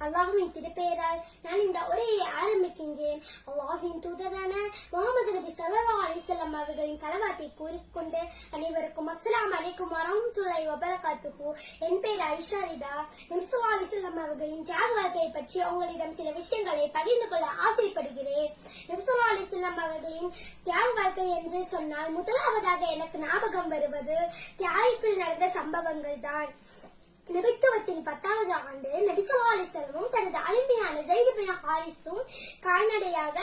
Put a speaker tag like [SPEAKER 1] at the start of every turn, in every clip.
[SPEAKER 1] அல்லாஹ்வின் திருப்பெயரால் நான் இந்த உரையை ஆரம்பிக்கின்றேன். அல்லாஹ்வின் தூதரான முஹம்மது நபி ஸல்லல்லாஹு அலைஹி வஸல்லம் அவர்களின் ஸலவாத்தை கூறிக்கொண்டு அனைவருக்கும் அஸ்ஸலாமு அலைக்கும் வரஹ்மத்துல்லாஹி வபரகாத்துஹு. என் பெயர் ஐஷா ரிதா. நபி ஸல்லல்லாஹு அலைஹி வஸல்லம் அவர்களின் தியாக வாழ்க்கையை பற்றி உங்களிடம் சில விஷயங்களை பகிர்ந்து கொள்ள ஆசைப்படுகிறேன். நபி ஸல்லல்லாஹு அலைஹி வஸல்லம் அவர்களின் தியாக வாழ்க்கை என்று சொன்னால் முதலாவதாக எனக்கு ஞாபகம் வருவது தாயிஃபில் நடந்த சம்பவங்கள் தான். நபித்துவத்தின் 10வது ஆண்டு நபி ஸல்லல்லாஹு அலைஹி வஸல்லம் தனது அடிமையான ஸைத் பின் ஹாரிஸும் கால்நடையாக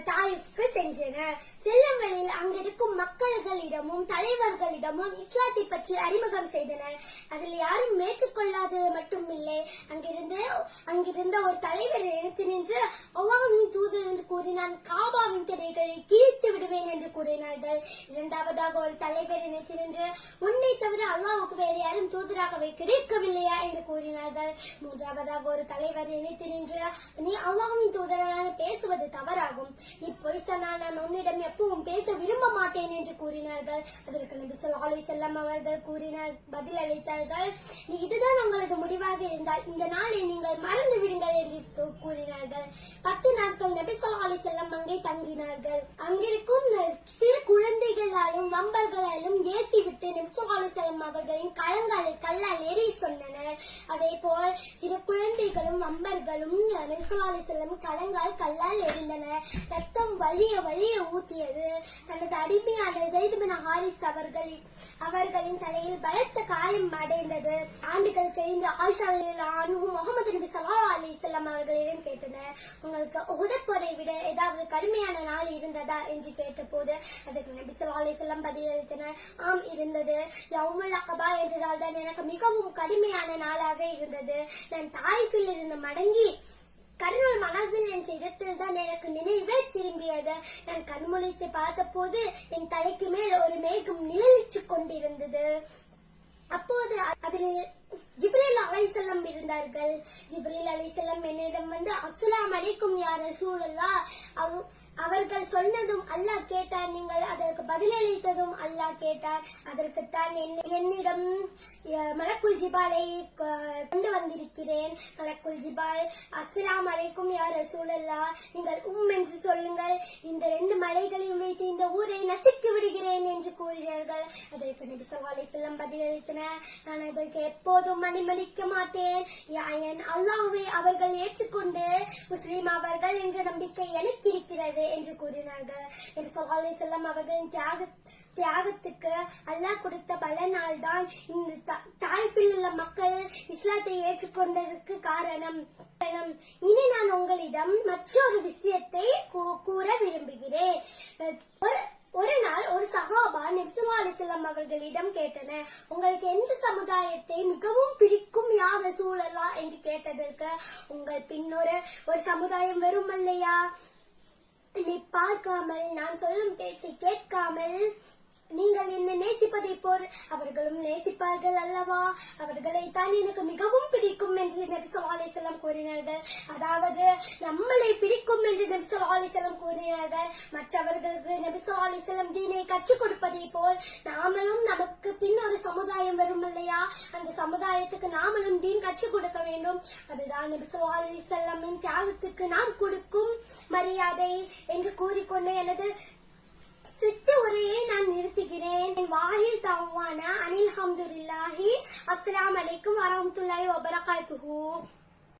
[SPEAKER 1] தாயிஃப்க்கு சென்றனர். செல்லும் வழியில் அங்கிருக்கும் மக்களிடமும் தலைவர்களிடமும் இஸ்லாத்தை பற்றி அறிமுகம் செய்தனர். அதில் யாரும் ஏற்றுக்கொள்ளாதது மட்டுமில்லை, அங்கிருந்த ஒரு தலைவர் நினைத்து நின்று அல்லாஹ்வின் தூதர் என்று கூறினான், காபாவின் திரைகளை கிழித்து விடுவேன் என்று கூறினார்கள். இரண்டாவதாக ஒரு தலைவர் நினைத்து நின்று உன்னை தவிர அல்லாஹ்வுக்கு வேறு யாரும் தூதராகவே கிடைக்கவில்லையா என்று கூறினார்கள். மூன்றாவதாக ஒரு தலைவர் நினைத்து நின்று நீ அல்லாஹ்வின் தூதரான பேசுவது தவறாகும், நீ பொய் சொன்னால் நான் உன்னிடம் எப்பவும் பேச விரும்ப மாட்டேன் என்று கூறினார்கள். அதற்கு நபி ஸல்லல்லாஹு அலைஹி வஸல்லம் அவர்கள் பதில் அளித்தார்கள், நீ இதுதான் உங்களது முடிவாக இருந்தால் இந்த நாளை நீங்கள் மறந்து விடுங்கள் என்று கூறினார்கள். 10 நாட்கள் நபி ஸல்லல்லாஹு அலைஹி வஸல்லம் அங்கே தங்கினார்கள். அங்கிருக்கும் சிறு குழந்தைகளாலும் வம்பர்களாலும் ஏசி விட்டு நபி ஸல்லல்லாஹு அலைஹி வஸல்லம் அவர்களின் கல்லால் எரி சொன்னனர். அதே போல் சிறு குழந்தைகளும் வம்பர்களும் நபி ஸல்லல்லாஹு அலைஹி வஸல்லம் கல்லால் எரிந்தனர். ரத்தம் வழிய ஊத்தியது. தனது அடிமையான ஸைத் பின் ஹாரிஸ் அவர்களின் தலையில் பலத்த காயம் அடைந்தது. ஆண்டுகள் கழிந்து ஆயிஷா ரலியல்லாஹு அன்ஹா முஹம்மது நபி ஸல்லல்லாஹு அலைஹி வஸல்லம் அவர்களிடம் கேட்டனர், உங்களுக்கு உஹுத் போரை விட ஏதாவது கடுமையான நாள் இருந்ததா என்று கேட்டபோது அதற்கு நபி ஸல்லல்லாஹு அலைஹி வஸல்லம் பதிலளித்தனர், ஆம் இருந்தது. யௌமுல் அக்பா என்ற நாள் தான் எனக்கு மிகவும் கடுமையான நாளாக இருந்தது. நான் தாயிஃபில் இருந்து மடங்கி கர்னுல் மனாசில் என்ற இடத்தில் தான் எனக்கு நினைவே திரும்பியது. நான் கண்முழித்து பார்த்த போது என் தலைக்கு மேல் ஒரு மேகம் நிழலிச்சு கொண்டிருந்தது. அப்போது அதில் ஜிப்ரீல் அலைஹிஸ்ஸலாம் இருந்தார்கள். ஜிப்ரீல் அலைஹிஸ்ஸலாம் என்னிடம் வந்து அஸ்ஸலாமு அலைக்கும் யா ரசூலல்லாஹ், அவர்கள் சொன்னதும் அல்லாஹ் கேட்டார், நீங்கள் அதற்கு பதிலளித்ததும் அல்லாஹ் கேட்டார். அதற்குத்தான் என்னிடம் மலக்குல் ஜிபாலை கொண்டு வந்திருக்கிறேன். மலக்குல் ஜிபால் அஸ்ஸலாமு அலைக்கும் யா ரசூலல்லாஹ், நீங்கள் என்று சொல்லுங்கள், இந்த 2 மலைகளையும் வைத்து இந்த ஊரை நசுக்கி விடுகிறேன் என்று கூறினார்கள். அதற்கு நபி ஸல்லல்லாஹு அலைஹி வஸல்லம் பதிலளித்தனர், நான் அதற்கு எப்போதும் மணிமணிக்க மாட்டேன். அல்லாஹ்வை அவர்கள் ஏற்றுக்கொண்டு முஸ்லிம் அவர்கள் என்ற நம்பிக்கை எனக்கு இருக்கிறது என்று கூறினார்கள். நபி ஸல்லல்லாஹு அலைஹி வஸல்லம் அவர்களின் தியாகத்துக்கு அல்லாஹ் கொடுத்த பலனால் தான் இந்த தாயிஃபில் உள்ள மக்கள் இஸ்லாத்தை ஏற்றுக்கொண்டதற்கு காரணம். இனி நான் உங்களிடம் மற்றொரு விஷயத்தை கூற விரும்புகிறேன். ஒரு நாள் ஒரு சஹாபா நபி ஸல்லல்லாஹு அலைஹி வஸல்லம் அவர்களிடம் கேட்டனர், உங்களுக்கு எந்த சமுதாயத்தை மிகவும் பிடிக்கும் யா ரசூலல்லாஹ் என்று கேட்டதற்கு, உங்கள் பின்னொரு சமுதாயம் வெறுமல்லையா, நீ பார்க்காமல் நான் சொல்லும் பேச்சை கேட்காமல் நீங்கள் என்ன நேசிப்பதை போல் அவர்களும் நேசிப்பார்கள் அல்லவா, அவர்களைத்தான் எனக்கு மிகவும் பிடிக்கும் என்று நபி ஸல்லல்லாஹு அலைஹி வஸல்லம் கூறினார்கள். அதாவது நம்மளை பிடிக்கும் என்று நபி ஸல்லல்லாஹு அலைஹி வஸல்லம் கூறினார்கள். மற்றவர்களுக்கு நபி ஸல்லல்லாஹு அலைஹி வஸல்லம் தீனை கற்றுக் கொடுப்பதை போல் நாமளும் நமக்கு பின் ஒரு சமுதாயம் வரும் இல்லையா, அந்த சமுதாயத்துக்கு நாமளும் தீன் கற்றுக் கொடுக்க வேண்டும். அதுதான் நபி ஸல்லல்லாஹு அலைஹி வஸல்லமின் தியாகத்துக்கு நாம் கொடுக்கும் மரியாதை என்று கூறிக்கொண்டு எனது சிற்ற உரையை நான் நிறுத்துகிறேன். வாஹிர் தஅவானா அனில் ஹம்துலில்லாஹி. அஸ்ஸலாமு அலைக்கும் வரஹ்மத்துல்லாஹி வபரகாத்துஹு.